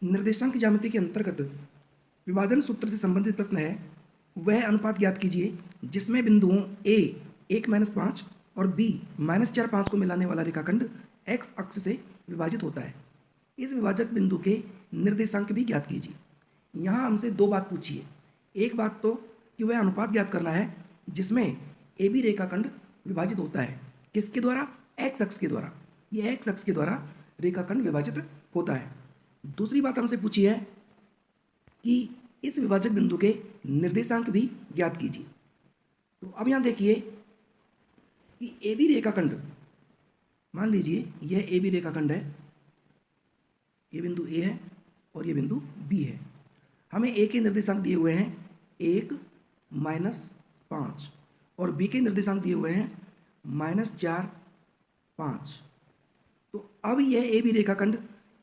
निर्देशांक ज्यामिति के अंतर्गत विभाजन सूत्र से संबंधित प्रश्न है। वह अनुपात ज्ञात कीजिए जिसमें बिंदुओं ए 1-5 और बी -4-5 को मिलाने वाला रेखाखंड एक्स अक्ष से विभाजित होता है। इस विभाजक बिंदु के निर्देशांक भी ज्ञात कीजिए। यहाँ हमसे दो बात पूछी है। एक बात तो कि वह अनुपात ज्ञात करना है जिसमें ए बी रेखाखंड विभाजित होता है। किसके द्वारा? एक्स अक्ष के द्वारा। ये एक्स अक्ष के द्वारा रेखाखंड विभाजित होता है। दूसरी बात हमसे पूछी है कि इस विभाजक बिंदु के निर्देशांक भी ज्ञात कीजिए। तो अब यहाँ देखिए कि ए बी रेखाखंड, मान लीजिए यह ए बी रेखाखंड है, ये बिंदु ए है और ये बिंदु बी है। हमें ए के निर्देशांक दिए हुए हैं 1-5 और बी के निर्देशांक दिए हुए हैं -4-5। तो अब यह ए बी रेखाखंड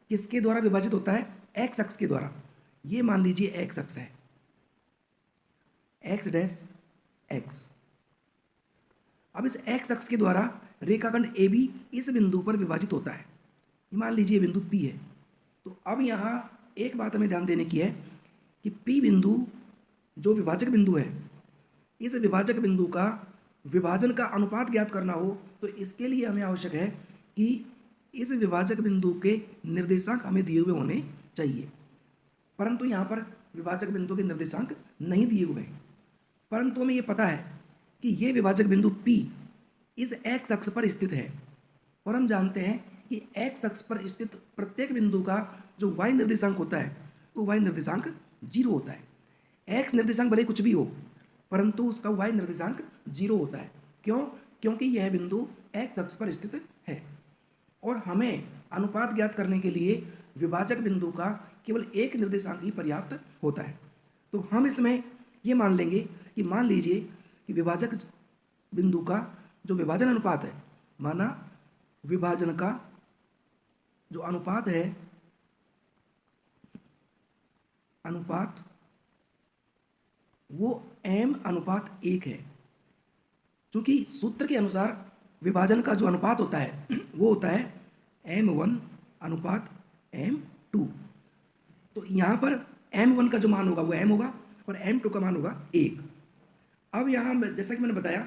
किसके द्वारा विभाजित होता है? एक्स अक्ष के द्वारा। ये मान लीजिए एक्स अक्ष है, एक्स डैश एक्स। अब इस एक्स अक्ष के द्वारा रेखाखंड ए बी इस बिंदु पर विभाजित होता है। मान लीजिए बिंदु पी है। तो अब यहाँ एक बात हमें ध्यान देने की है कि पी बिंदु जो विभाजक बिंदु है, इस विभाजक बिंदु का विभाजन का अनुपात ज्ञात करना हो तो इसके लिए हमें आवश्यक है कि इस विभाजक बिंदु के निर्देशांक हमें दिए हुए होने चाहिए। परंतु यहाँ पर विभाजक बिंदु के निर्देशांक नहीं दिए हुए हैं। परंतु हमें ये पता है कि ये विभाजक बिंदु P इस x अक्ष पर स्थित है और हम जानते हैं कि x अक्ष पर स्थित प्रत्येक बिंदु का जो y निर्देशांक होता है वो y निर्देशांक 0 होता है। x निर्देशांक भले कुछ भी हो परंतु उसका y निर्देशांक 0 होता है। क्यों? क्योंकि यह बिंदु x अक्ष पर स्थित है और हमें अनुपात ज्ञात करने के लिए विभाजक बिंदु का केवल एक निर्देशांक ही पर्याप्त होता है। तो हम इसमें ये मान लेंगे कि मान लीजिए कि विभाजक बिंदु का जो विभाजन अनुपात है, माना विभाजन का जो अनुपात है, अनुपात वो m/1 है। क्योंकि सूत्र के अनुसार विभाजन का जो अनुपात होता है वो होता है m1/m2। तो यहाँ पर m1 का जो मान होगा वो m होगा और m2 का मान होगा 1। अब यहाँ जैसा कि मैंने बताया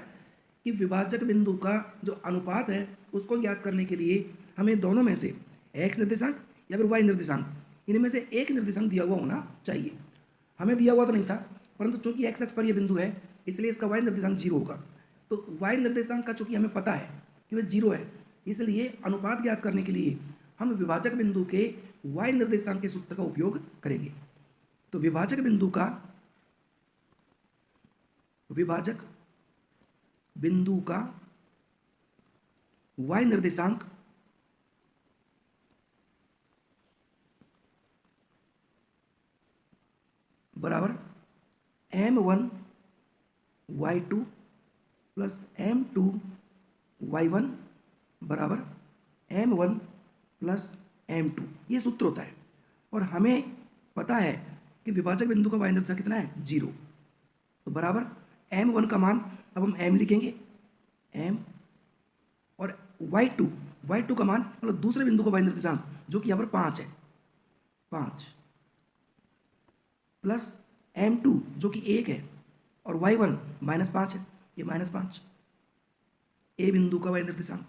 कि विभाजक बिंदु का जो अनुपात है उसको ज्ञात करने के लिए हमें दोनों में से x निर्देशांक या फिर y निर्देशांक, इनमें से एक निर्देशांक दिया हुआ होना चाहिए। हमें दिया हुआ तो नहीं था, परंतु चूंकि x अक्ष पर यह बिंदु है इसलिए इसका y निर्देशांक 0 होगा। तो y निर्देशांक का चूंकि हमें पता है कि वह 0 है, इसलिए अनुपात ज्ञात करने के लिए हम विभाजक बिंदु के y निर्देशांक के सूत्र का उपयोग करेंगे। तो विभाजक बिंदु का y निर्देशांक बराबर m1y2 प्लस m2y1 बराबर m1 प्लस m2, ये सूत्र होता है। और हमें पता है कि विभाजक बिंदु का y निर्देशांक कितना है? 0। तो बराबर m1 का मान अब हम m लिखेंगे, m, और y2 का मान मतलब दूसरे बिंदु का y निर्देशांक जो कि यहाँ पर 5 है, 5 प्लस m2 जो कि 1 है और y1 -5 है, ये -5। ए बिंदु का y निर्देशांक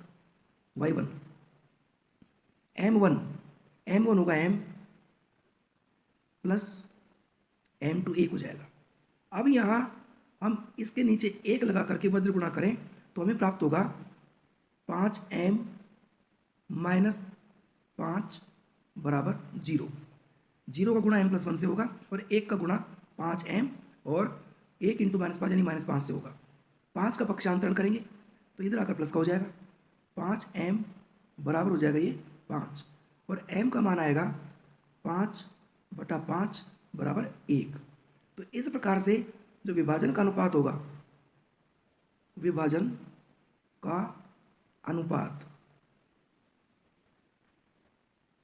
y1, m1 होगा m प्लस m2 1 हो जाएगा। अब यहाँ हम इसके नीचे 1 लगा करके वज्र गुणा करें तो हमें प्राप्त होगा 5m - 5 बराबर 0। 0 का गुणा m + 1 से होगा और 1 का गुणा 5m और 1 × -5 यानी -5 से होगा। 5 का पक्षांतरण करेंगे तो इधर आकर प्लस का हो जाएगा, 5m बराबर हो जाएगा ये 5 और m का मान आएगा 5/5 बराबर 1। तो इस प्रकार से जो विभाजन का अनुपात होगा, विभाजन का अनुपात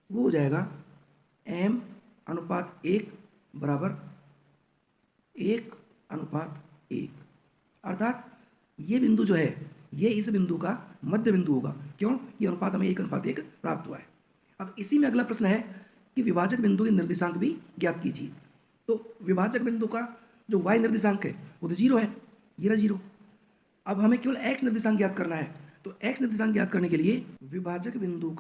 वो हो जाएगा m/1 बराबर 1/1। अर्थात ये बिंदु जो है ये इस बिंदु का मध्य बिंदु होगा। क्यों? ये अनुपात हमें 1/1 प्राप्त हुआ है। अब इसी में अगला प्रश्न है कि विभाजक बिंदु के निर्देशांक भी ज्ञात कीजिए। तो विभाजक बिंदु का जो y निर्देशांक है वो तो 0 है, ये रहा 0। अब हमें केवल x निर्देशांक ज्ञात करना है। तो x निर्देशांक ज्ञात करने के लिए विभाजक बिंदु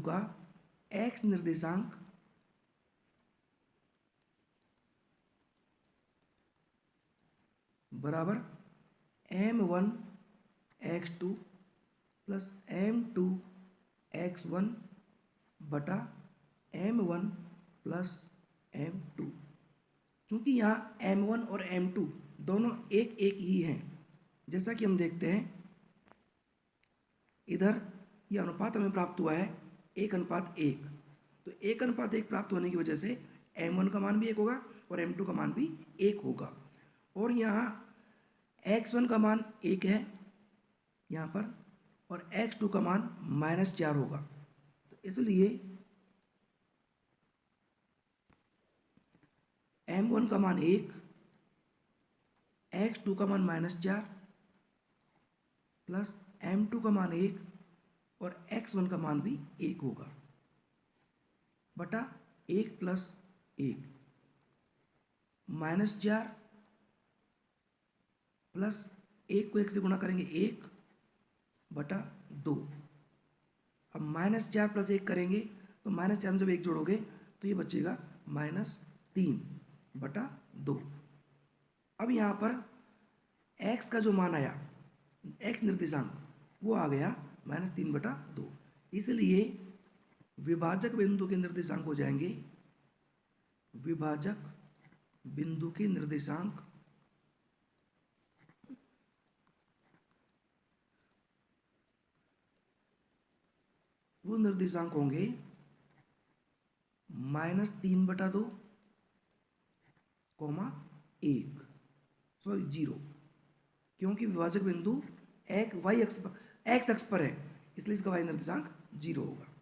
का x निर्देशांक बराबर m1 x2 plus m2 x1 बटा m1 प्लस m2। चूंकि यहाँ m1 और m2 दोनों एक एक ही हैं, जैसा कि हम देखते हैं इधर ये अनुपात हमें प्राप्त हुआ है 1:1। तो 1:1 प्राप्त होने की वजह से m1 का मान भी 1 होगा और m2 का मान भी 1 होगा। और यहाँ x1 का मान 1 है यहाँ पर, और x2 का मान -4 होगा। तो इसलिए m1 का मान 1, x2 का मान -4 प्लस m2 का मान 1 और x1 का मान भी 1 होगा बटा 1 प्लस 1 -4 प्लस 1 को 1 से गुणा करेंगे 1 बटा 2। अब -4 प्लस 1 करेंगे तो -4 में जब 1 जोड़ोगे तो ये बचेगा -3 बटा 2। अब यहाँ पर x का जो मान आया, x निर्देशांक वो आ गया -3 बटा 2। इसलिए विभाजक बिंदु के निर्देशांक हो जाएंगे, विभाजक बिंदु के निर्देशांक वो निर्देशांक होंगे -3 बटा 2, 1, सॉरी 0, क्योंकि विभाजक बिंदु x अक्ष पर है, इसलिए इसका y निर्देशांक 0 होगा।